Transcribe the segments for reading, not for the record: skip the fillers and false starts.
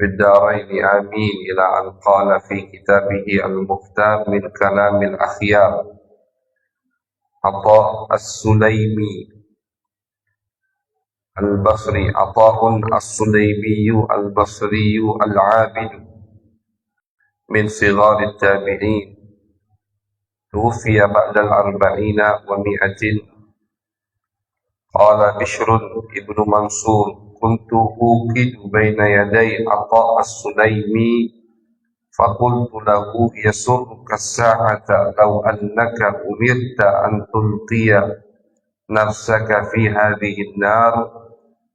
في الدارين آمين. إلى أن قال في كتابه المختار من كلام الأخيار عطاء السليمي البصري، عطاء السليمي البصري العابد من صغار التابعين، توفي بعد 40 و100. قال بشر ابن منصور: كنت أوقد بين يدي عطاء السليمي فقلت له: يسرك الساعة لو أنك أمرت أن تلقي نفسك في هذه النار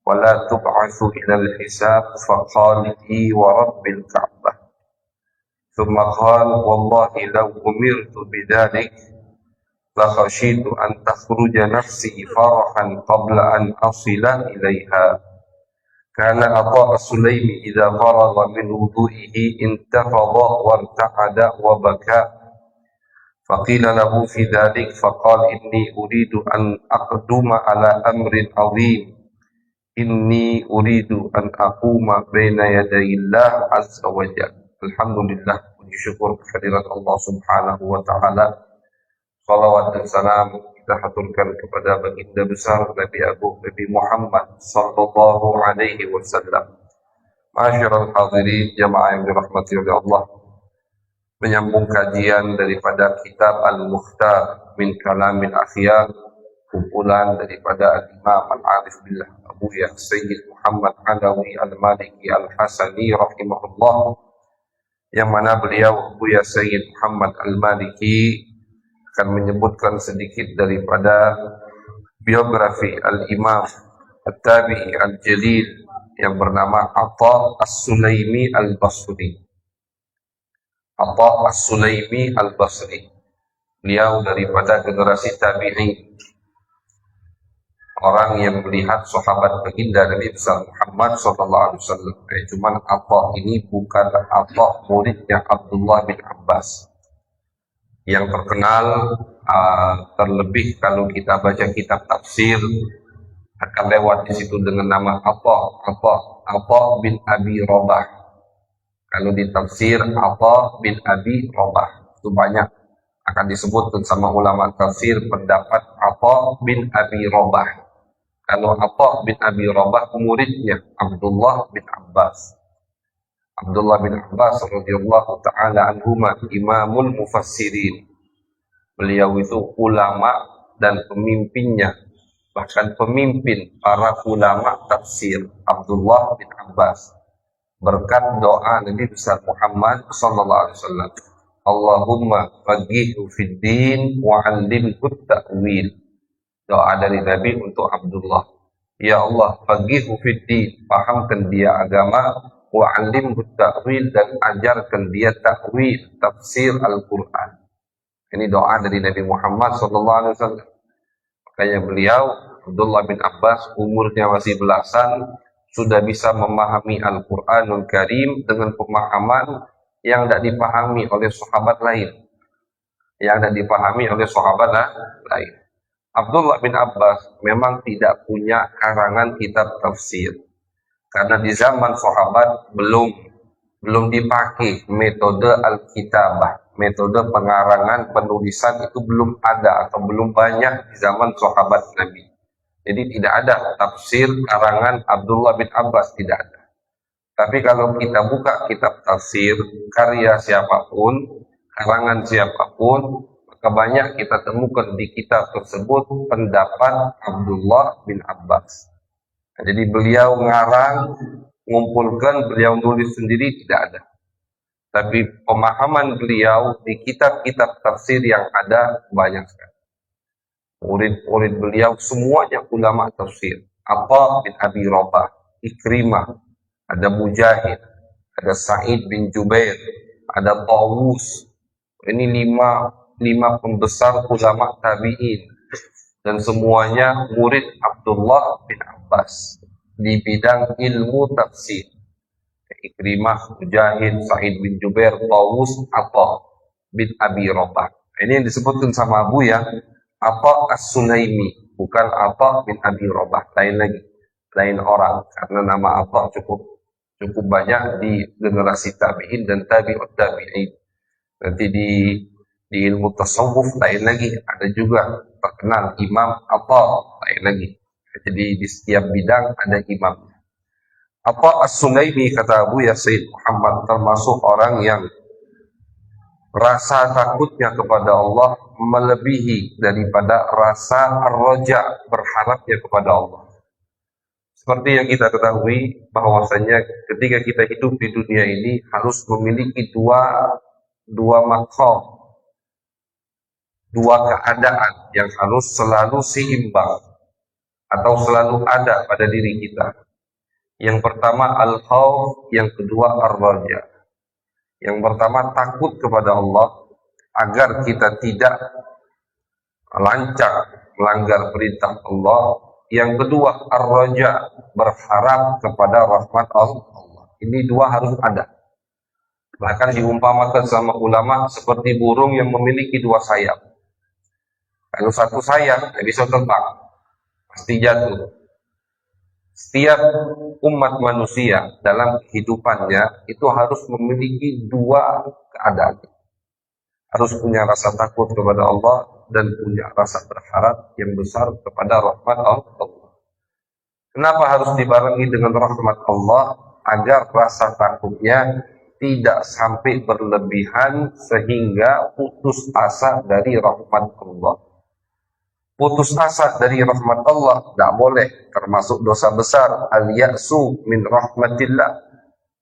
ولا تبعث إلى الحساب. فقال: إي ورب الكعبة. ثم قال: والله لو أمرت بذلك لخشيت أن تخرج نفسي فرحا قبل أن أصل إليها. كان عطاء السليمي إذا فرغ من وضوئه انتفض وارتعد وبكى. فقيل له في ذلك فقال: إني أريد أن أقدم على أمر عظيم، إني أريد أن أقوم بين يدي الله عز وجل. Alhamdulillah, puji syukur kehadirat Allah Subhanahu wa Ta'ala. Salawat dan salam kita haturkan kepada baginda besar Nabi Agung Nabi Muhammad sallallahu alaihi wasallam. Ma'asyiral hadirin jamaah yang dirahmati oleh Allah, menyambung kajian daripada kitab Al-Mukhtar min Kalamil Akhyar, kumpulan daripada Al-Imam Al-Arif Billah Abu Ya Sayyid Muhammad Alawi Al-Maliki Al-Hasani rahimahullah, yang mana beliau Abu Ya Sayyid Muhammad Al-Maliki akan menyebutkan sedikit daripada biografi Al-Imam At-Tabi'i Al-Jalil yang bernama Atha As-Sulaimi Al-Basri. Atha As-Sulaimi Al-Basri, beliau daripada generasi tabi'in, orang yang melihat sahabat baginda Nabi besar Muhammad SAW. Cuman Atha ini bukan Atha muridnya Abdullah bin Abbas yang terkenal, terlebih kalau kita baca kitab tafsir akan lewat di situ dengan nama Atha bin Abi Rabah. Kalau di tafsir Atha bin Abi Rabah itu banyak akan disebutkan sama ulama tafsir pendapat Atha bin Abi Rabah. Kalau Atha bin Abi Rabah muridnya Abdullah bin Abbas. Abdullah bin Abbas radhiyallahu taala anhuma imamul mufassirin. Beliau itu ulama dan pemimpinnya, bahkan pemimpin para ulama tafsir, Abdullah bin Abbas. Berkat doa Nabi besar Muhammad sallallahu alaihi wasallam, Allahumma faqihhu fid din wa 'allimhu ta'wil. Doa dari Nabi untuk Abdullah, ya Allah, faqihhu fid din, pahamkan dia agama, wa 'allimhu ta'wil, dan ajarkan dia ta'wil, tafsir Al-Qur'an. Ini doa dari Nabi Muhammad SAW. Makanya beliau, Abdullah bin Abbas, umurnya masih belasan, sudah bisa memahami Al-Quranul Karim dengan pemahaman yang tidak dipahami oleh sahabat lain. Abdullah bin Abbas memang tidak punya karangan kitab tafsir, karena di zaman sahabat belum dipakai metode al-kitabah, metode pengarangan penulisan itu belum ada atau belum banyak di zaman sahabat Nabi. Jadi tidak ada tafsir karangan Abdullah bin Abbas, tidak ada. Tapi kalau kita buka kitab tafsir karya siapapun, karangan siapapun, maka banyak kita temukan di kitab tersebut pendapat Abdullah bin Abbas. Nah, jadi beliau ngarang, ngumpulkan, beliau nulis sendiri tidak ada. Tapi pemahaman beliau di kitab-kitab tafsir yang ada banyak sekali. Murid-murid beliau semuanya ulama tafsir. Atha bin Abi Rabah, Ikrimah, ada Mujahid, ada Sa'id bin Jubair, ada Tawus. Ini lima pembesar ulama tabi'in, dan semuanya murid Abdullah bin Abbas di bidang ilmu tafsir. Ikrimah, Mujahid, Sa'id bin Jubair, Tawus, Atha bin Abi Rabah. Ini yang disebutkan sama Abu ya, Atha As-Sulaimi, bukan Atha bin Abi Rabah, lain lagi, lain orang, karena nama Atha cukup cukup banyak di generasi tabi'in dan tabi'ut tabi'in. Nanti di ilmu tasawuf lain lagi, ada juga terkenal Imam Atha, lain lagi. Jadi di setiap bidang ada imam. Atha As-Sulaimi, kata Abu Ya Sayyid Muhammad, termasuk orang yang rasa takutnya kepada Allah melebihi daripada rasa roja, berharapnya kepada Allah. Seperti yang kita ketahui bahwasanya ketika kita hidup di dunia ini harus memiliki dua makom, dua keadaan yang harus selalu seimbang atau selalu ada pada diri kita. Yang pertama al-khauf, yang kedua ar-raja. Yang pertama takut kepada Allah agar kita tidak lancang melanggar perintah Allah. Yang kedua ar-raja, berharap kepada rahmat Allah. Ini dua harus ada. Bahkan diumpamakan sama ulama seperti burung yang memiliki dua sayap. Kalau satu sayap tidak bisa terbang, pasti jatuh. Setiap umat manusia dalam kehidupannya itu harus memiliki dua keadaan. Harus punya rasa takut kepada Allah dan punya rasa berharap yang besar kepada rahmat Allah. Kenapa harus dibarengi dengan rahmat Allah? Agar rasa takutnya tidak sampai berlebihan sehingga putus asa dari rahmat Allah. Putus asa dari rahmat Allah tidak boleh, termasuk dosa besar. Al-ya'su min rahmatillah.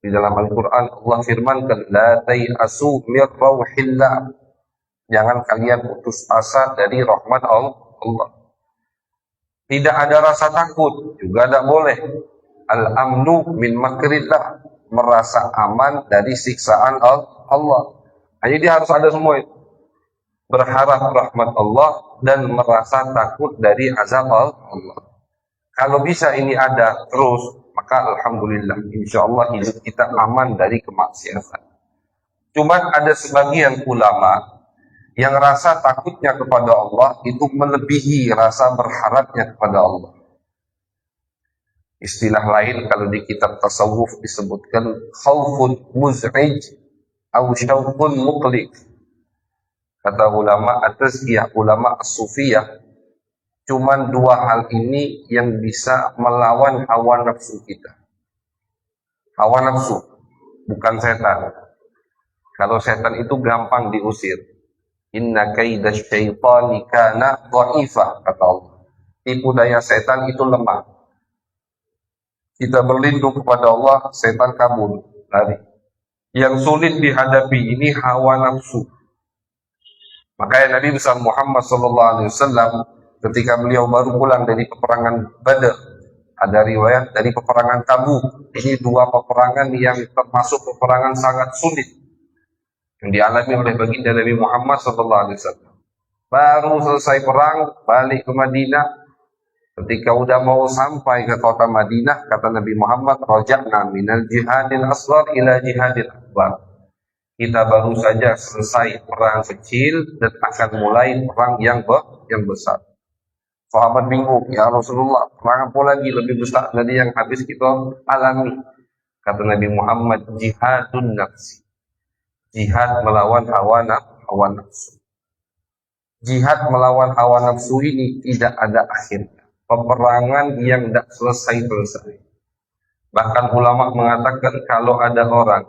Di dalam Al-Quran Allah firmankan, la tay'asu min rauhillah. Jangan kalian putus asa dari rahmat Allah. Tidak ada rasa takut, juga tidak boleh. Al-amnu min makrillah, merasa aman dari siksaan Allah. Jadi harus ada semua itu. Berharap rahmat Allah dan merasa takut dari azab Allah. Kalau bisa ini ada terus, maka alhamdulillah, insya Allah hidup kita aman dari kemaksiatan. Cuman ada sebagian ulama yang rasa takutnya kepada Allah itu melebihi rasa berharapnya kepada Allah. Istilah lain kalau di kitab tasawuf disebutkan khaufun muz'ij atau syauqun muqliq. Kata ulama at-tazkiyah, ulama as-sufiyah, cuman dua hal ini yang bisa melawan hawa nafsu kita. Hawa nafsu, bukan setan. Kalau setan itu gampang diusir. Inna kaidash syaitani kana dha'ifah, kata Allah. Tipu daya setan itu lemah. Kita berlindung kepada Allah, setan kabur, lari. Yang sulit dihadapi ini hawa nafsu. Makanya Nabi besar Muhammad SAW ketika beliau baru pulang dari peperangan Badr, ada riwayat dari peperangan Tabuk. Ini dua peperangan yang termasuk peperangan sangat sulit yang dialami oleh baginda Nabi Muhammad SAW. Baru selesai perang, balik ke Madinah. Ketika udah mau sampai ke kota Madinah, kata Nabi Muhammad, raja'na minal jihadil asghar ila jihadil akbar. Kita baru saja selesai perang kecil dan akan mulai perang yang besar. Sahabat bingung, ya Rasulullah, perang apa lagi lebih besar dari yang habis kita alami? Kata Nabi Muhammad, jihadun nafsi. Jihad melawan hawa nafsu. Jihad melawan hawa nafsu ini tidak ada akhirnya. Peperangan yang tidak selesai. Bahkan ulama mengatakan kalau ada orang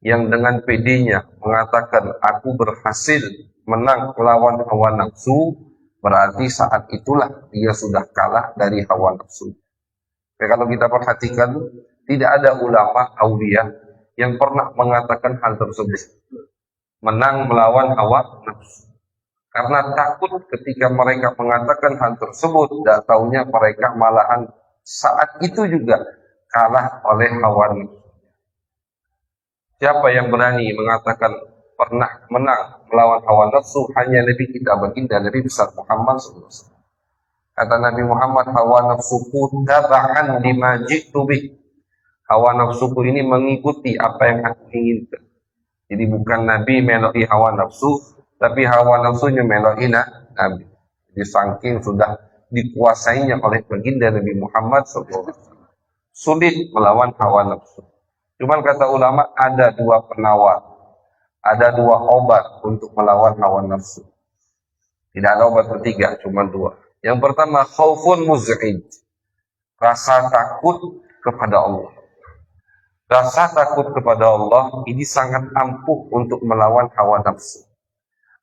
yang dengan pedenya mengatakan aku berhasil menang melawan hawa nafsu, berarti saat itulah dia sudah kalah dari hawa nafsu. Kalau kita perhatikan, tidak ada ulama aulia yang pernah mengatakan hal tersebut, menang melawan hawa nafsu. Karena takut ketika mereka mengatakan hal tersebut, tidak taunya mereka malahan saat itu juga kalah oleh hawa nafsu. Siapa yang berani mengatakan pernah menang melawan hawa nafsu? Hanya Nabi kita baginda Nabi besar Muhammad SAW. Kata Nabi Muhammad, hawa nafsuku taba'an lima ji'tu bih. Hawa nafsuku ini mengikuti apa yang aku inginkan. Jadi bukan Nabi meloi hawa nafsu, tapi hawa nafsunya meloi Nabi. Jadi saking sudah dikuasainya oleh baginda Nabi Muhammad SAW. Sulit melawan hawa nafsu. Cuman kata ulama ada dua penawar, ada dua obat untuk melawan hawa nafsu. Tidak ada obat ketiga, cuma dua. Yang pertama, khaufun muz'id, rasa takut kepada Allah. Rasa takut kepada Allah ini sangat ampuh untuk melawan hawa nafsu.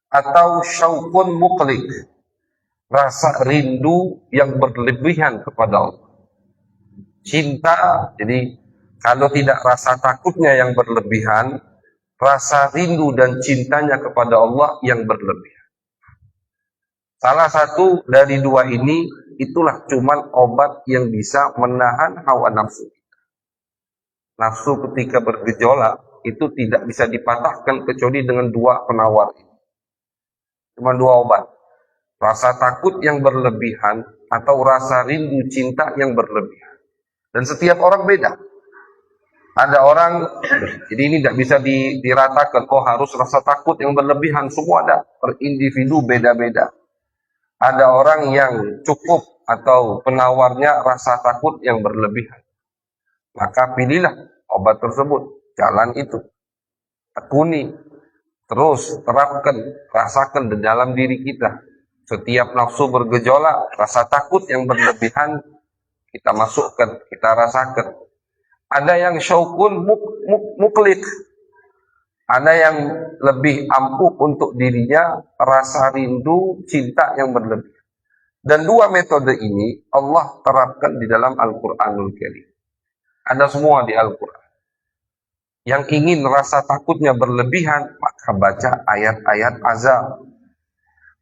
Atau syauqun muqlik, rasa rindu yang berlebihan kepada Allah. Cinta, jadi kalau tidak rasa takutnya yang berlebihan, rasa rindu dan cintanya kepada Allah yang berlebihan. Salah satu dari dua ini, itulah cuman obat yang bisa menahan hawa nafsu. Nafsu ketika bergejolak, itu tidak bisa dipatahkan kecuali dengan dua penawar ini. Cuma dua obat. Rasa takut yang berlebihan, atau rasa rindu cinta yang berlebihan. Dan setiap orang beda. Ada orang, jadi ini tidak bisa diratakan, harus rasa takut yang berlebihan. Semua ada, per individu beda-beda. Ada orang yang cukup atau penawarnya rasa takut yang berlebihan. Maka pilihlah obat tersebut, jalan itu. Tekuni, terus terapkan, rasakan di dalam diri kita. Setiap nafsu bergejolak, rasa takut yang berlebihan, kita masukkan, kita rasakan. Ada yang syaukun muklik. Ada yang lebih ampuh untuk dirinya, rasa rindu, cinta yang berlebih. Dan dua metode ini Allah terapkan di dalam Al-Quranul Karim. Ada semua di Al-Quran. Yang ingin rasa takutnya berlebihan, maka baca ayat-ayat azab.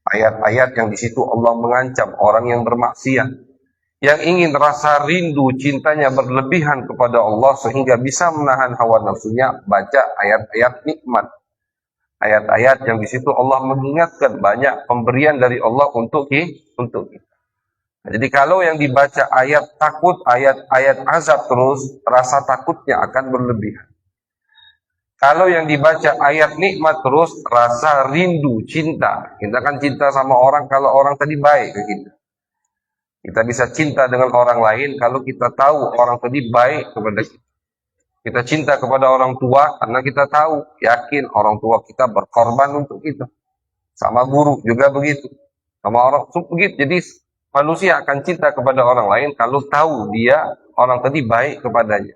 Ayat-ayat yang di situ Allah mengancam orang yang bermaksiat. Yang ingin rasa rindu cintanya berlebihan kepada Allah sehingga bisa menahan hawa nafsunya, baca ayat-ayat nikmat. Ayat-ayat yang di situ Allah mengingatkan banyak pemberian dari Allah untuk kita. Jadi kalau yang dibaca ayat takut, ayat-ayat azab terus, rasa takutnya akan berlebihan. Kalau yang dibaca ayat nikmat terus, rasa rindu, cinta. Kita kan cinta sama orang kalau orang tadi baik ke kita. Kita bisa cinta dengan orang lain kalau kita tahu orang tadi baik kepada kita. Kita cinta kepada orang tua karena kita tahu, yakin orang tua kita berkorban untuk kita. Sama guru juga begitu. Sama orang begitu. Jadi manusia akan cinta kepada orang lain kalau tahu dia orang tadi baik kepadanya.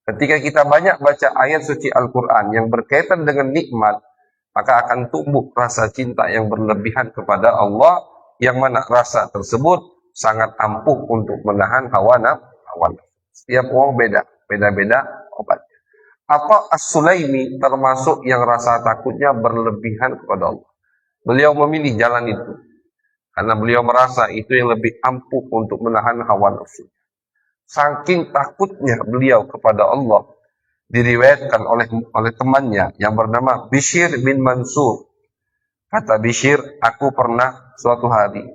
Ketika kita banyak baca ayat suci Al-Quran yang berkaitan dengan nikmat, maka akan tumbuh rasa cinta yang berlebihan kepada Allah, yang mana rasa tersebut sangat ampuh untuk menahan hawa nafsu. Setiap orang beda-beda obatnya. Apa As-Sulaimi termasuk yang rasa takutnya berlebihan kepada Allah. Beliau memilih jalan itu karena beliau merasa itu yang lebih ampuh untuk menahan hawa nafsu. Saking takutnya beliau kepada Allah, diriwayatkan oleh temannya yang bernama Bishr bin Mansur. Kata Bishr, aku pernah suatu hari,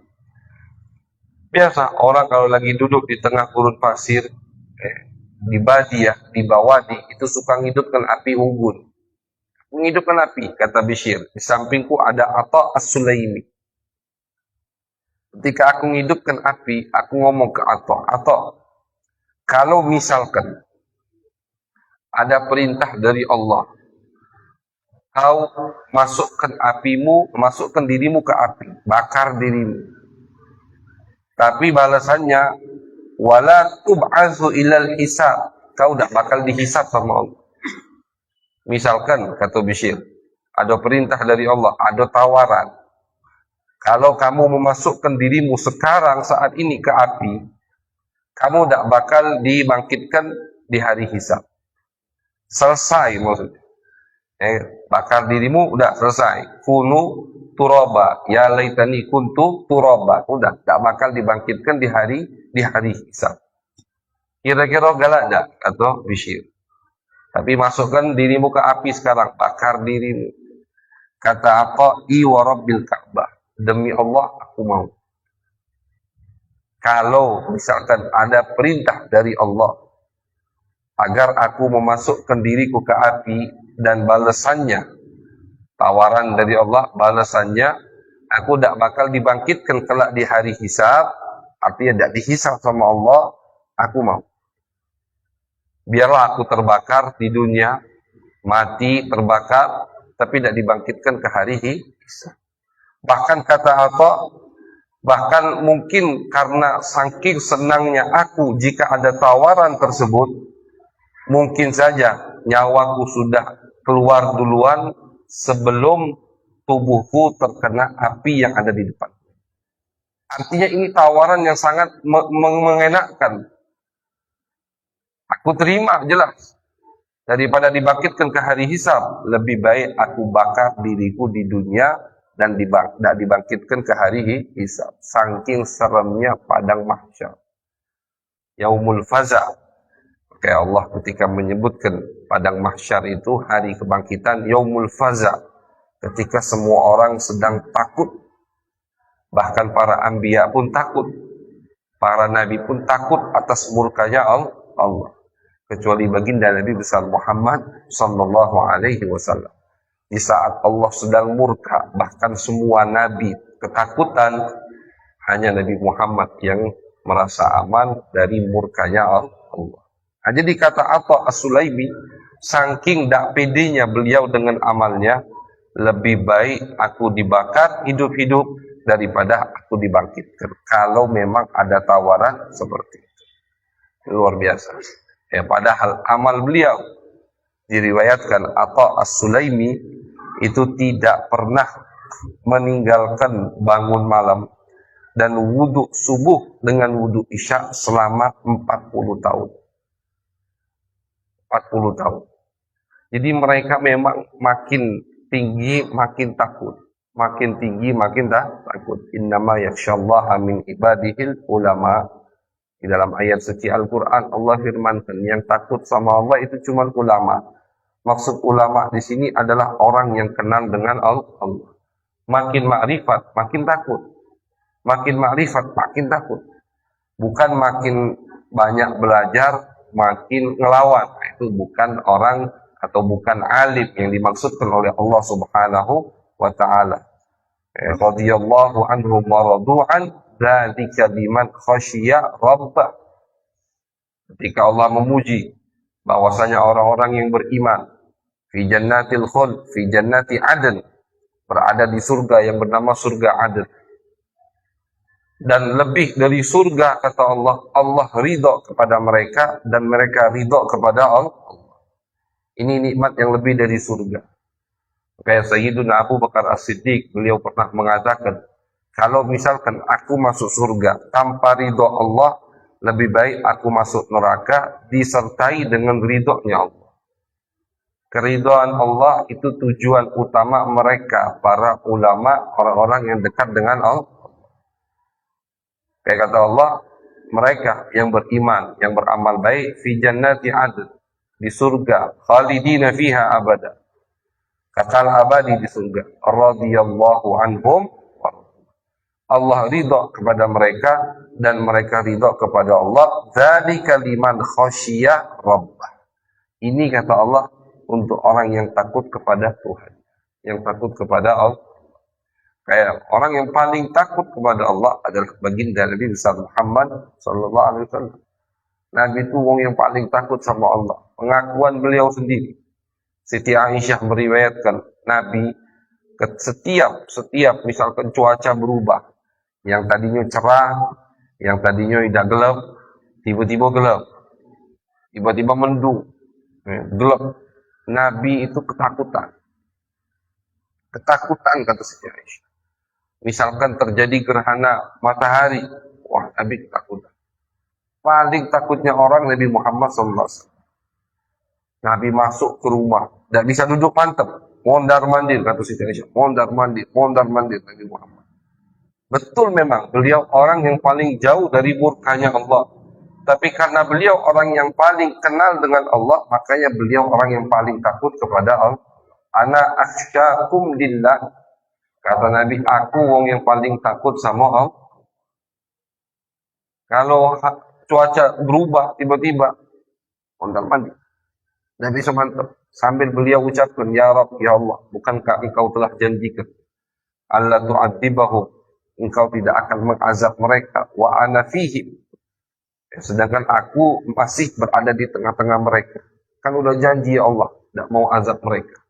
biasa orang kalau lagi duduk di tengah gurun pasir, di Badiah, di Bawadi, itu suka ngidupkan api unggun. Menghidupkan api, kata Bishr. Di sampingku ada Atha As-Sulaimi. Ketika aku menghidupkan api, aku ngomong ke Atha, kalau misalkan ada perintah dari Allah, kau masukkan apimu, masukkan dirimu ke api, bakar dirimu. Tapi balasannya, wala tub'atsu ilal hisab, kau tidak bakal dihisab sama Allah. Misalkan, kata Bishr, ada perintah dari Allah, ada tawaran. Kalau kamu memasukkan dirimu sekarang saat ini ke api, kamu tidak bakal dibangkitkan di hari hisab. Selesai maksudnya. Bakar dirimu udah selesai. Kunu turaba, ya laitani kuntu turaba. Udah, tidak bakal dibangkitkan di hari hisab. Kira-kira galak enggak? Atau Bishr. Tapi masukkan dirimu ke api sekarang, bakar dirimu. Kata apa? I wa rabbil Ka'bah. Demi Allah aku mau. Kalau misalkan ada perintah dari Allah agar aku memasukkan diriku ke api, dan balasannya, tawaran dari Allah, balasannya aku tidak bakal dibangkitkan kelak di hari hisab, artinya tidak dihisab sama Allah, aku mau. Biarlah aku terbakar di dunia, mati, terbakar, tapi tidak dibangkitkan ke hari hisab. Bahkan kata Atha, bahkan mungkin karena saking senangnya aku jika ada tawaran tersebut, mungkin saja nyawaku sudah keluar duluan sebelum tubuhku terkena api yang ada di depan. Artinya ini tawaran yang sangat mengenakkan. Aku terima, jelas. Daripada dibangkitkan ke hari hisab, lebih baik aku bakar diriku di dunia dan tidak dibangkitkan ke hari hisab. Saking seremnya padang mahsyar. Yaumul faza. Kayak Allah ketika menyebutkan padang mahsyar itu hari kebangkitan, yaumul faza. Ketika semua orang sedang takut. Bahkan para anbiya pun takut. Para nabi pun takut atas murkanya Allah. Kecuali baginda Nabi besar Muhammad sallallahu alaihi wasallam. Di saat Allah sedang murka, bahkan semua nabi ketakutan, hanya Nabi Muhammad yang merasa aman dari murkanya Allah. Nah, jadi kata Atha As-Sulaimi, saking dak pedenya beliau dengan amalnya, lebih baik aku dibakar hidup-hidup daripada aku dibangkitkan. Kalau memang ada tawaran seperti itu. Luar biasa. Ya, padahal amal beliau diriwayatkan Atha As-Sulaimi itu tidak pernah meninggalkan bangun malam dan wudhu subuh dengan wudhu isya selama 40 tahun. 40 tahun. Jadi mereka memang makin tinggi makin takut. Makin tinggi makin takut. Innama yakhsyallaha min ibadihil ulama. Di dalam ayat suci Al-Quran Allah firmankan yang takut sama Allah itu cuma ulama. Maksud ulama di sini adalah orang yang kenal dengan Allah. Makin makrifat, makin takut. Makin makrifat, makin takut. Bukan makin banyak belajar, makin ngelawan. Itu bukan orang atau bukan alim yang dimaksudkan oleh Allah Subhanahu wa Ta'ala. Radhiyallahu anhum wa radu'an. Dzalika liman khasyiya rabbah. Ketika Allah memuji bahwasanya orang-orang yang beriman fi jannatil khuld, fi jannati adn, berada di surga yang bernama surga Adn. Dan lebih dari surga kata Allah, Allah ridho kepada mereka dan mereka ridho kepada Allah. Ini nikmat yang lebih dari surga. Kayak Sayyiduna Abu Bakar As-Siddiq, beliau pernah mengatakan, kalau misalkan aku masuk surga tanpa ridho Allah, lebih baik aku masuk neraka disertai dengan ridhonya Allah. Keridhaan Allah itu tujuan utama mereka, para ulama, orang-orang yang dekat dengan Allah. Kayak kata Allah, mereka yang beriman, yang beramal baik, fi jannati adn, di surga, khalidina fiha abada. Kekal abadi di surga. Radhiyallahu anhum. Allah ridha kepada mereka dan mereka ridha kepada Allah. Dzalika liman khasyiyah rabbah. Ini kata Allah untuk orang yang takut kepada Tuhan, yang takut kepada Allah. Kayak orang yang paling takut kepada Allah adalah baginda Nabi besar Muhammad sallallahu alaihi wasallam. Nabi itu orang yang paling takut sama Allah. Pengakuan beliau sendiri. Siti Aisyah meriwayatkan Nabi setiap misalkan cuaca berubah, yang tadinya cerah, yang tadinya tidak gelap, tiba-tiba gelap, tiba-tiba mendung, gelap. Nabi itu ketakutan kata Siti Aisyah. Misalkan terjadi gerhana matahari, wah Nabi ketakutan. Paling takutnya orang Nabi Muhammad SAW. Nabi masuk ke rumah, tidak bisa duduk mantap, mondar mandir kata Siti Aisyah, mondar mandir Nabi Muhammad. Betul memang beliau orang yang paling jauh dari murkanya Allah. Tapi karena beliau orang yang paling kenal dengan Allah, makanya beliau orang yang paling takut kepada Allah. Ana akhsyakum lillah. Kata Nabi, aku orang yang paling takut sama Allah. Kalau cuaca berubah tiba-tiba, mondar mandir. Nabi semantap. Sambil beliau ucapkan, Ya Rabb, Ya Allah, bukankah engkau telah janjikan Allah tu'adzibahum, engkau tidak akan mengazab mereka, wa ana fihim, Sedangkan aku masih berada di tengah-tengah mereka. Kan udah janji ya Allah, tidak mau azab mereka.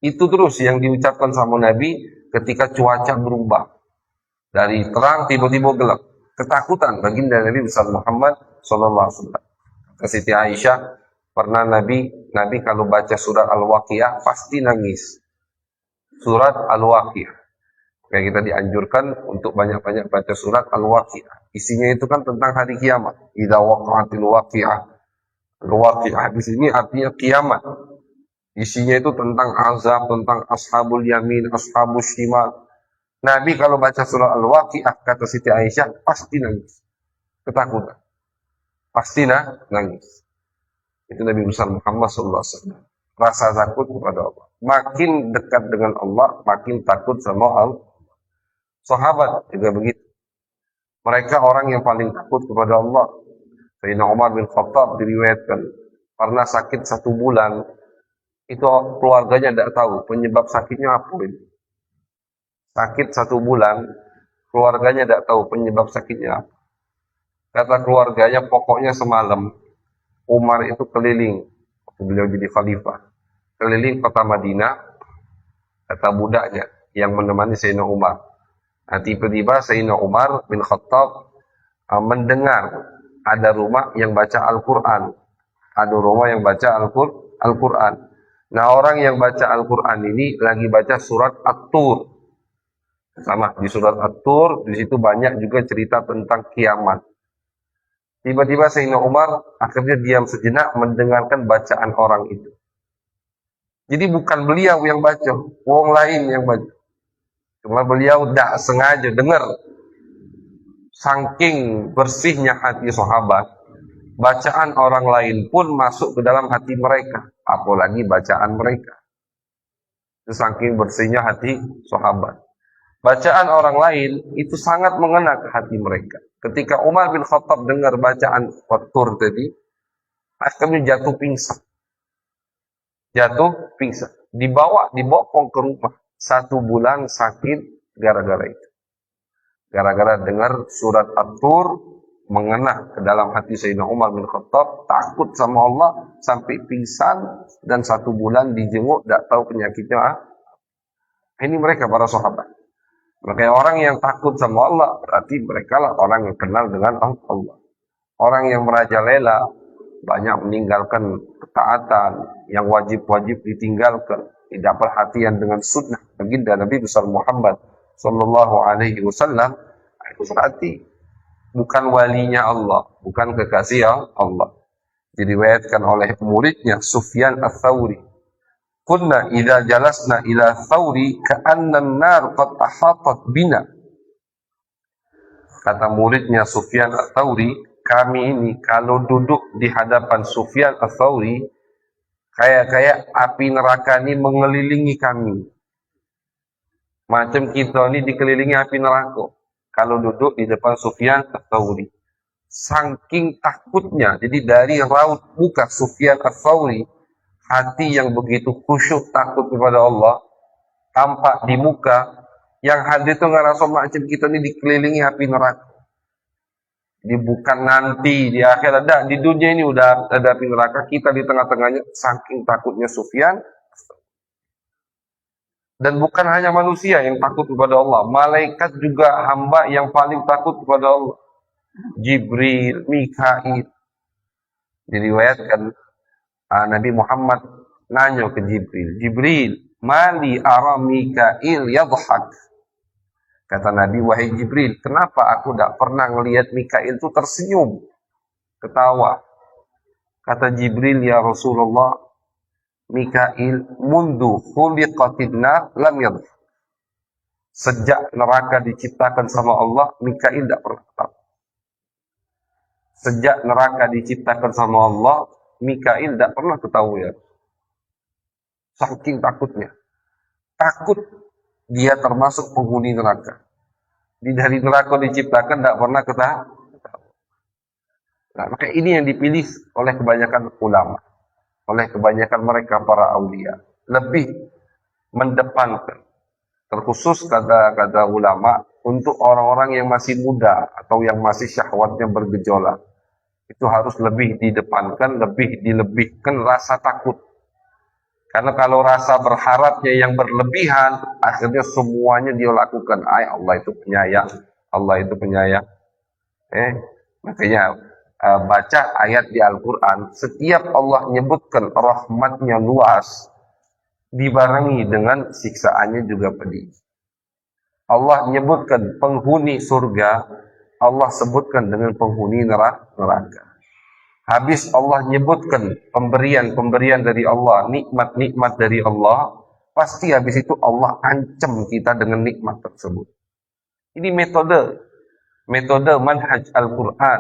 Itu terus yang diucapkan sama Nabi ketika cuaca berubah. Dari terang tiba-tiba gelap. Ketakutan baginda Nabi besar Muhammad SAW. Kata Siti Aisyah, pernah Nabi kalau baca surat Al-Waqiah pasti nangis. Surat Al-Waqiah. Kayak kita dianjurkan untuk banyak-banyak baca surat Al-Waqiah. Isinya itu kan tentang hari kiamat. Idza waqa'atil waqi'ah. Al-Waqiah di sini artinya kiamat. Isinya itu tentang azab, tentang ashabul yamin, ashabul shimal. Nabi kalau baca surah Al-Waqiah, kata Siti Aisyah, pasti nangis. Ketakutan. Pasti nangis. Itu Nabi besar Muhammad SAW. Rasa takut kepada Allah. Makin dekat dengan Allah, makin takut sama Allah. Sahabat juga begitu. Mereka orang yang paling takut kepada Allah. Sayyidina Umar bin Khattab diriwayatkan pernah sakit 1 bulan. Itu keluarganya tidak tahu penyebab sakitnya apa ini. Sakit 1 bulan, keluarganya tidak tahu penyebab sakitnya apa. Kata keluarganya, pokoknya semalam Umar itu keliling, beliau jadi khalifah, keliling kota Madinah, kata budaknya yang menemani Sayyidina Umar. Nah, tiba-tiba Sayyidina Umar bin Khattab mendengar ada rumah yang baca Al-Quran. Ada rumah yang baca Al-Quran. Nah, orang yang baca Al-Quran ini lagi baca surat At-Tur. Sama, di surat At-Tur, di situ banyak juga cerita tentang kiamat. Tiba-tiba Sayyidina Umar akhirnya diam sejenak mendengarkan bacaan orang itu. Jadi bukan beliau yang baca, orang lain yang baca. Cuma beliau tidak sengaja dengar. Saking bersihnya hati sahabat, bacaan orang lain pun masuk ke dalam hati mereka. Apalagi bacaan mereka. Itu saking bersihnya hati sahabat. Bacaan orang lain itu sangat mengena ke hati mereka. Ketika Umar bin Khattab dengar bacaan At-Tur tadi, akhirnya jatuh pingsan. Dibawa ke rumah. 1 bulan sakit gara-gara itu. Gara-gara dengar surat At-Tur mengena ke dalam hati Sayyidina Umar bin Khattab, takut sama Allah sampai pingsan dan 1 bulan dijenguk, tidak tahu penyakitnya. Ini mereka para sahabat. Makanya orang yang takut sama Allah berarti mereka lah orang yang kenal dengan Allah. Orang yang merajalela, banyak meninggalkan ketaatan yang wajib-wajib ditinggalkan, tidak perhatian dengan sunnah baginda Nabi besar Muhammad sallallahu alaihi wasallam, itu berarti bukan walinya Allah, bukan kekasih Allah. Diriwayatkan oleh muridnya Sufyan Ats-Tsauri, kunna idza jalasna ila Tsauri ka'anna an-nar qad ahatat bina. Kata muridnya Sufyan Ats-Tsauri, kami ini kalau duduk di hadapan Sufyan Ats-Tsauri, kayak api neraka ini mengelilingi kami. Macam kita ini dikelilingi api neraka kalau duduk di depan Sufyan Ats-Tsauri. Saking takutnya, jadi dari raut muka Sufyan Ats-Tsauri, hati yang begitu khusyuk takut kepada Allah, tampak di muka, yang hadir itu ngerasa macam kita ini dikelilingi api neraka. Jadi bukan nanti di akhir ada, di dunia ini udah ada api neraka, kita di tengah-tengahnya, saking takutnya Sufyan. Dan bukan hanya manusia yang takut kepada Allah, malaikat juga hamba yang paling takut kepada Allah. Jibril, Mikail. Diriwayatkan Nabi Muhammad nanya ke Jibril, mali ara Mikail yadhak. Kata Nabi, wahai Jibril, kenapa aku tidak pernah melihat Mikail itu tersenyum, ketawa? Kata Jibril, ya Rasulullah, Mikail mundu khuliqatin nar lam yadhak. Sejak neraka diciptakan sama Allah, Mikail tidak pernah ketawa. Sejak neraka diciptakan sama Allah, Mikail tidak pernah ketawa, ya. Saking takutnya. Takut dia termasuk penghuni neraka. Dari neraka diciptakan tidak pernah ketawa. Nah, maka ini yang dipilih oleh kebanyakan ulama, oleh kebanyakan mereka para aulia, lebih mendepankan, terkhusus kata ulama, untuk orang-orang yang masih muda atau yang masih syahwatnya bergejolak. itu harus lebih didepankan, lebih dilebihkan rasa takut. Karena kalau rasa berharapnya yang berlebihan, akhirnya semuanya dia lakukan. Allah itu penyayang, Allah itu penyayang. Makanya baca ayat di Al-Quran, setiap Allah nyebutkan rahmatnya luas, dibarengi dengan siksaannya juga pedih. Allah menyebutkan penghuni surga, Allah sebutkan dengan penghuni neraka. Habis Allah menyebutkan pemberian-pemberian dari Allah, nikmat-nikmat dari Allah, pasti habis itu Allah ancam kita dengan nikmat tersebut. Ini metode manhaj Al-Quran,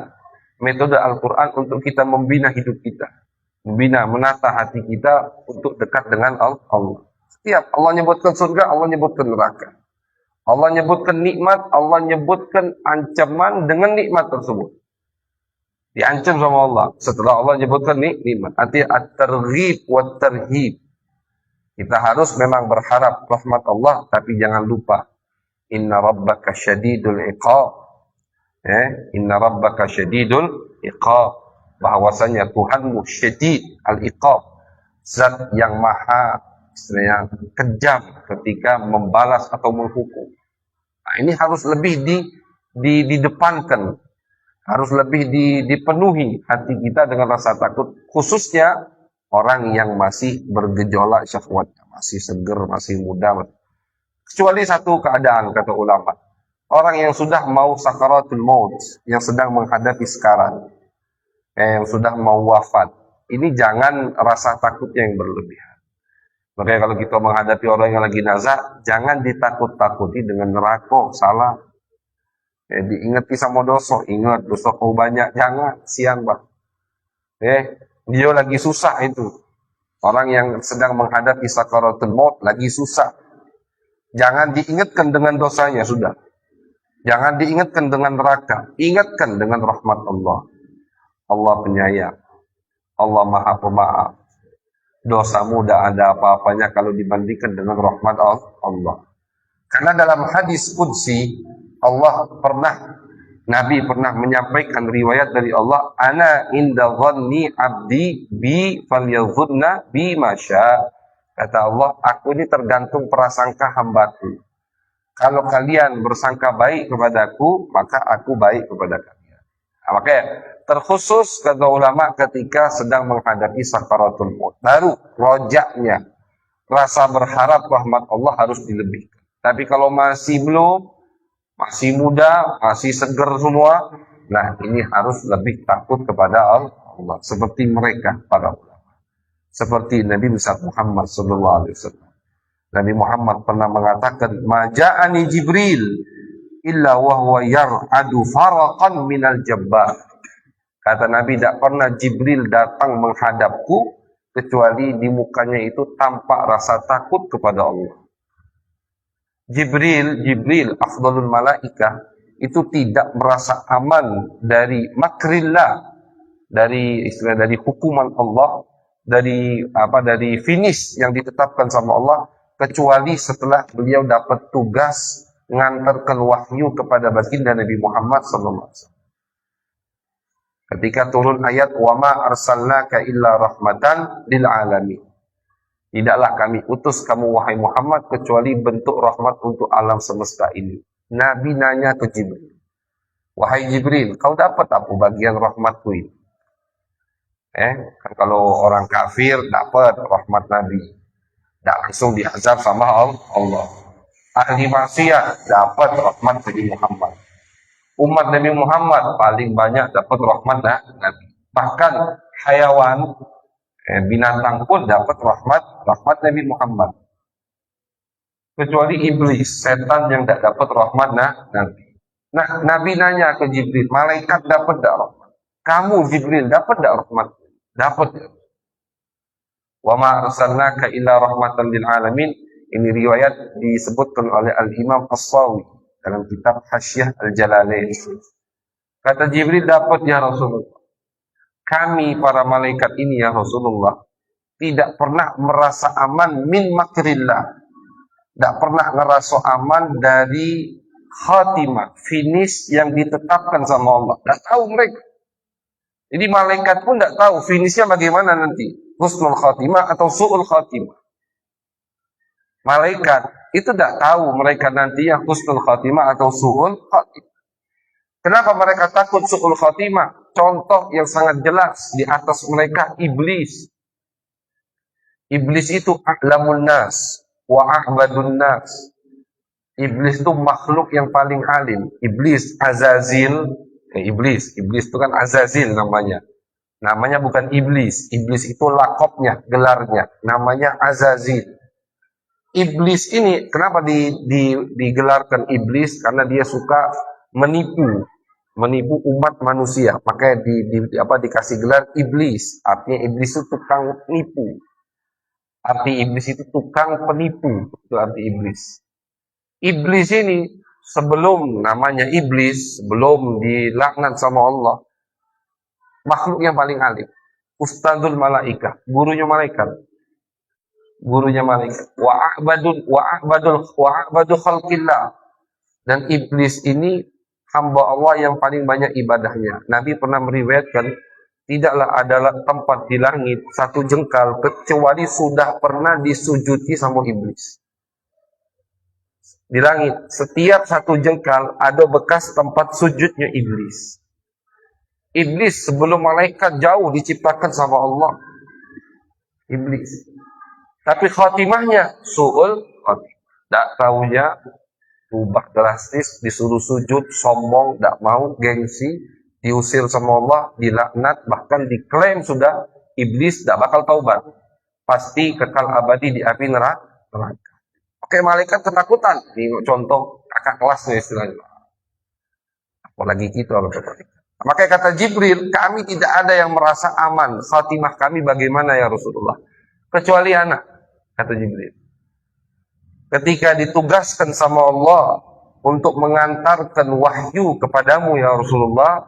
metode Al-Quran untuk kita membina hidup kita, menata hati kita untuk dekat dengan Allah. Setiap Allah menyebutkan surga, Allah menyebutkan neraka. Allah menyebutkan nikmat, Allah menyebutkan ancaman dengan nikmat tersebut. Diancam sama Allah. Setelah Allah menyebutkan nikmat. Artinya at-targhib wa tarhib. Kita harus memang berharap rahmat Allah, tapi jangan lupa inna rabbaka syadidul iqab. Inna rabbaka syadidul iqab. Bahwasanya Tuhanmu syadid al-iqab. Zat yang maha kejam ketika membalas atau menghukum. Nah, ini harus lebih didepankan. Harus lebih dipenuhi hati kita dengan rasa takut, khususnya orang yang masih bergejolak syahwatnya, masih seger, masih muda. Kecuali satu keadaan, kata ulama, orang yang sudah mau sakaratul maut, yang sedang menghadapi sekarat, yang sudah mau wafat, ini jangan rasa takutnya yang berlebihan. Makanya kalau kita menghadapi orang yang lagi nazar, jangan ditakut-takuti dengan neraka, salah. Diingati sama dosa, ingat dosa kau banyak, jangan, siang bang. Dia lagi susah itu. Orang yang sedang menghadapi sakaratul maut lagi susah. Jangan diingatkan dengan dosanya, sudah. Jangan diingatkan dengan neraka, ingatkan dengan rahmat Allah. Allah penyayang, Allah maha pemaaf. Dosamu tidak ada apa-apanya kalau dibandingkan dengan rahmat Allah. Karena dalam hadis qudsi, Nabi pernah menyampaikan riwayat dari Allah, ana inda dhanni abdi bi falyadhunna bi masya. Kata Allah, aku ini tergantung prasangka hambaku. Kalau kalian bersangka baik kepadaku, maka aku baik kepada kalian. Nah, makanya terkhusus kata ulama ketika sedang menghadapi sakaratul maut, baru rojaknya rasa berharap rahmat Allah harus dilebihkan. Tapi kalau masih belum, masih muda, masih seger semua, nah ini harus lebih takut kepada Allah. Seperti mereka, para ulama. Seperti Nabi Muhammad SAW. Nabi Muhammad pernah mengatakan, Maja'ani Jibril, illa wahwa yar'adu faraqan minal jabbar. Kata Nabi, tidak pernah Jibril datang menghadapku, kecuali di mukanya itu tampak rasa takut kepada Allah. Jibril, afdalul malaikah, itu tidak merasa aman dari makrillah, dari hukuman Allah, dari finish yang ditetapkan sama Allah, kecuali setelah beliau dapat tugas ngantarkan wahyu kepada baginda Nabi Muhammad SAW. Ketika turun ayat wa ma arsalnaka illa rahmatan lil alamin. Tidaklah kami utus kamu wahai Muhammad kecuali bentuk rahmat untuk alam semesta ini. Nabi nanya ke Jibril, wahai Jibril, kau dapat apa bagian rahmatku ini? Kan kalau orang kafir dapat rahmat Nabi, tidak langsung diazab sama Allah. Ahli maksiat dapat rahmat Nabi Muhammad. Umat Nabi Muhammad paling banyak dapat rahmat Nabi. Bahkan hayawan, binatang pun dapat rahmat Nabi Muhammad. Kecuali iblis, setan yang tidak dapat rahmat Nabi. Nah, Nabi nanya ke Jibril, malaikat dapat tidak rahmat? Kamu Jibril dapat tidak rahmat? Dapat. Wa ma arsalnaka illa rahmatan lil alamin. Ini riwayat disebutkan oleh Al-Imam As-Sawi dalam kitab Hasyiah Al-Jalalain. Kata Jibril, dapat ya Rasulullah. Kami para malaikat ini ya Rasulullah tidak pernah merasa aman min makrillah, tidak pernah merasa aman dari khatimah, finish yang ditetapkan sama Allah. Tidak tahu mereka. Jadi malaikat pun tidak tahu finishnya bagaimana nanti, husnul khatimah atau su'ul khatimah. Malaikat itu tidak tahu mereka nanti yang husnul khatimah atau su'ul khatimah. Kenapa mereka takut su'ul khatimah? Contoh yang sangat jelas di atas mereka iblis. Iblis itu a'lamun nas wa a'badun nas. Iblis itu makhluk yang paling alim. Iblis, Azazil, iblis itu kan Azazil namanya. Namanya bukan iblis. Iblis itu lakopnya, gelarnya. Namanya Azazil. Iblis ini kenapa digelarkan iblis? Karena dia suka menipu umat manusia. Makanya dikasih gelar iblis. Artinya iblis itu tukang nipu. Arti iblis itu tukang penipu. Itu arti iblis. Iblis ini sebelum namanya iblis, sebelum dilaknat sama Allah, makhluk yang paling alim. Ustadzul malaikah, gurunya malaikat. Wa a'badu khalqillah. Dan iblis ini hamba Allah yang paling banyak ibadahnya. Nabi pernah meriwayatkan, tidaklah ada tempat di langit satu jengkal kecuali sudah pernah disujuti sama iblis. Di langit, setiap satu jengkal ada bekas tempat sujudnya iblis. Iblis sebelum malaikat jauh diciptakan sama Allah. Iblis. Tapi khatimahnya su'ul khatimah. Tak tahunya ubah drastis, disuruh sujud, sombong, tak mau, gengsi, diusir sama Allah, dilaknat, bahkan diklaim sudah iblis tak bakal taubat. Pasti kekal abadi di api neraka. Oke, malaikat ketakutan. Ini contoh kakak kelasnya istilahnya. Apalagi kita. Makanya kata Jibril, kami tidak ada yang merasa aman. Khatimah kami bagaimana ya Rasulullah? Kecuali anak, kata Jibril. Ketika ditugaskan sama Allah untuk mengantarkan wahyu kepadamu ya Rasulullah,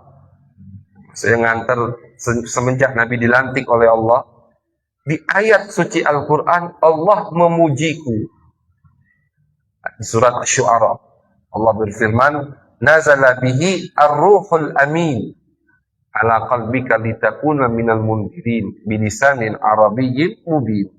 saya ngantar semenjak Nabi dilantik oleh Allah. Di ayat suci Al-Quran, Allah memujiku. Di surat Asy-Syu'ara Allah berfirman, nazala bihi ar-ruhul amin ala qalbika litakuna minal mundirin bilisanin arabiyyin mubin.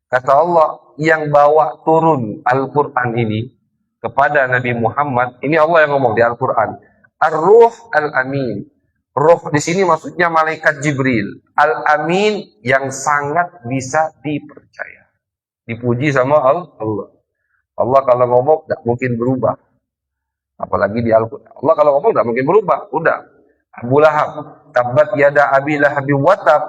Kata Allah, yang bawa turun Al-Quran ini kepada Nabi Muhammad, ini Allah yang ngomong di Al-Quran, ar-ruh al-amin. Ruh di sini maksudnya malaikat Jibril. Al-amin yang sangat bisa dipercaya. Dipuji sama Allah. Allah kalau ngomong tidak mungkin berubah. Apalagi di Al-Quran. Allah kalau ngomong tidak mungkin berubah. Udah. Abu Lahab. Tabbat yada abi lahabi watab.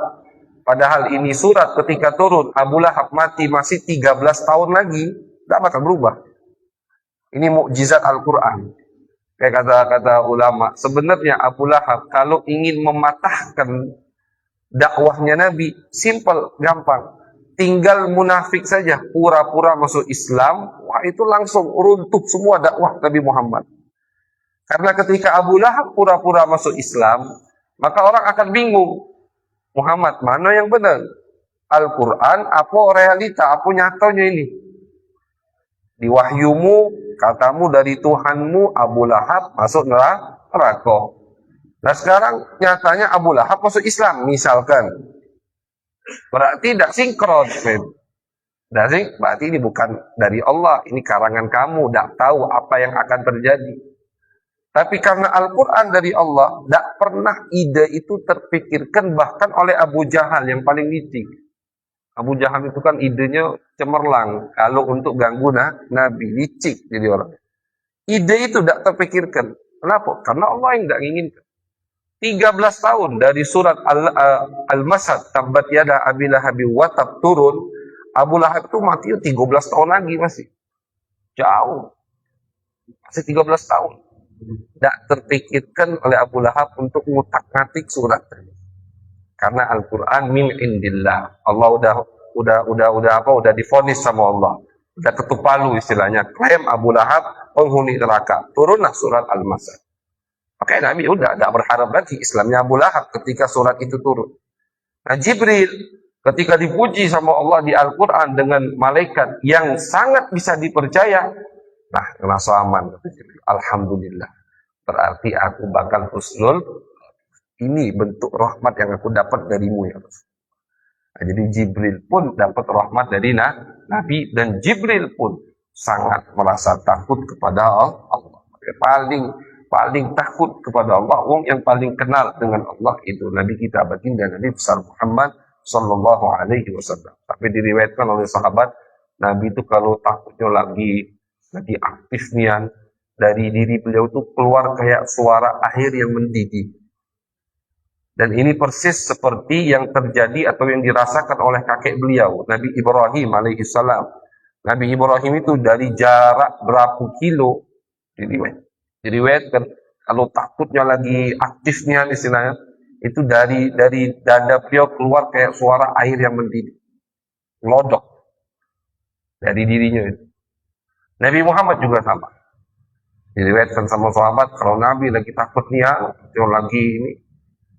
Padahal ini surat ketika turun. Abu Lahab mati masih 13 tahun lagi. Tidak bakal berubah. Ini mukjizat Al-Quran. Kayak kata ulama. Sebenarnya Abu Lahab kalau ingin mematahkan dakwahnya Nabi. Simple, gampang. Tinggal munafik saja, pura-pura masuk Islam, wah itu langsung runtuh semua dakwah Nabi Muhammad. Karena ketika Abu Lahab pura-pura masuk Islam, maka orang akan bingung. Muhammad, mana yang benar? Al-Quran, apa realita, apa nyatanya ini? Di wahyumu, katamu dari Tuhanmu, Abu Lahab masuk neraka. Nah sekarang nyatanya Abu Lahab masuk Islam, misalkan. Berarti tidak sinkron, berarti ini bukan dari Allah, ini karangan kamu, tidak tahu apa yang akan terjadi. Tapi karena Al-Quran dari Allah, tidak pernah ide itu terpikirkan bahkan oleh Abu Jahal yang paling licik. Abu Jahal itu kan idenya cemerlang, kalau untuk ganggu Nabi, licik jadi orang. Ide itu tidak terpikirkan. Kenapa? Karena Allah yang tidak inginkan. 13 tahun dari surat Al-Masad, Tabbat yada abi lahabi watab turun, Abu Lahab itu mati 13 tahun lagi masih. Jauh. Masih 13 tahun. Tidak terpikirkan oleh Abu Lahab untuk ngutak-ngatik surat. Karena Al-Quran min indillah. Allah udah divonis sama Allah. Udah ketuk palu istilahnya. Klaim Abu Lahab penghuni neraka. Turunlah surat Al-Masad. Makanya Nabi udah tidak berharap lagi Islamnya Abu Lahab ketika surat itu turun. Nah Jibril ketika dipuji sama Allah di Al-Quran dengan malaikat yang sangat bisa dipercaya, nah ngerasa aman. Alhamdulillah. Berarti aku bakal husnul. ini bentuk rahmat yang aku dapat darimu ya Rasul. Nah, jadi Jibril pun dapat rahmat dari Nabi, dan Jibril pun sangat merasa takut kepada Allah. Paling takut kepada Allah, wong yang paling kenal dengan Allah itu Nabi kita baginda Nabi besar Muhammad sallallahu alaihi wasallam. Tapi diriwayatkan oleh sahabat, Nabi itu kalau takutnya lagi aktif nian, dari diri beliau itu keluar kayak suara air yang mendidih. Dan ini persis seperti yang terjadi atau yang dirasakan oleh kakek beliau, Nabi Ibrahim alaihissalam. Nabi Ibrahim itu dari jarak berapa kilo, diriwayatkan kalau takutnya lagi aktifnya istilahnya, itu dari dada beliau keluar kayak suara air yang mendidih, lodok dari dirinya itu. Nabi Muhammad juga sama. Diriwayatkan sama sahabat, kalau Nabi lagi takutnya, atau lagi ini,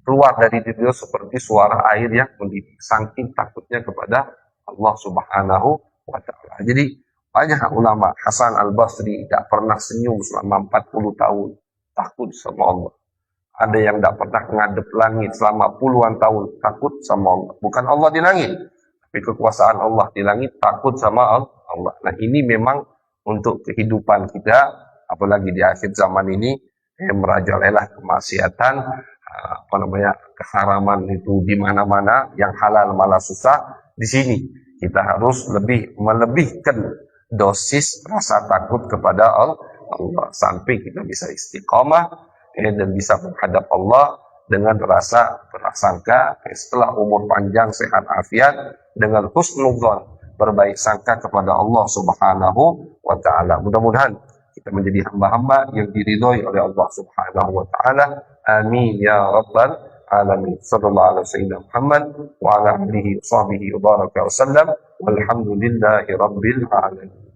keluar dari diri seperti suara air yang mendidih, saking takutnya kepada Allah Subhanahu wa Ta'ala. Jadi banyak ulama, Hasan Al-Basri tidak pernah senyum selama 40 tahun, takut sama Allah. Ada yang tidak pernah ngadep langit selama puluhan tahun, takut sama Allah. Bukan Allah di langit, tapi kekuasaan Allah di langit, takut sama Allah. Nah, ini memang untuk kehidupan kita, apalagi di akhir zaman ini, merajalela kemaksiatan, keharaman itu di mana-mana, yang halal malah susah. Di sini kita harus melebihkan dosis rasa takut kepada Allah sampai kita bisa istiqamah dan bisa menghadap Allah dengan rasa prasangka setelah umur panjang sehat afiat, dengan husnudzon, berbaik sangka kepada Allah Subhanahu wa Ta'ala. Mudah-mudahan kita menjadi hamba-hamba yang diridhoi oleh Allah Subhanahu wa Ta'ala. Amin ya rabbal alamin. Sallallahu alaihi wasallam Muhammad wa ala alihi wa sahbihi wa baraka wa sallam. Walhamdulillahi rabbil alamin.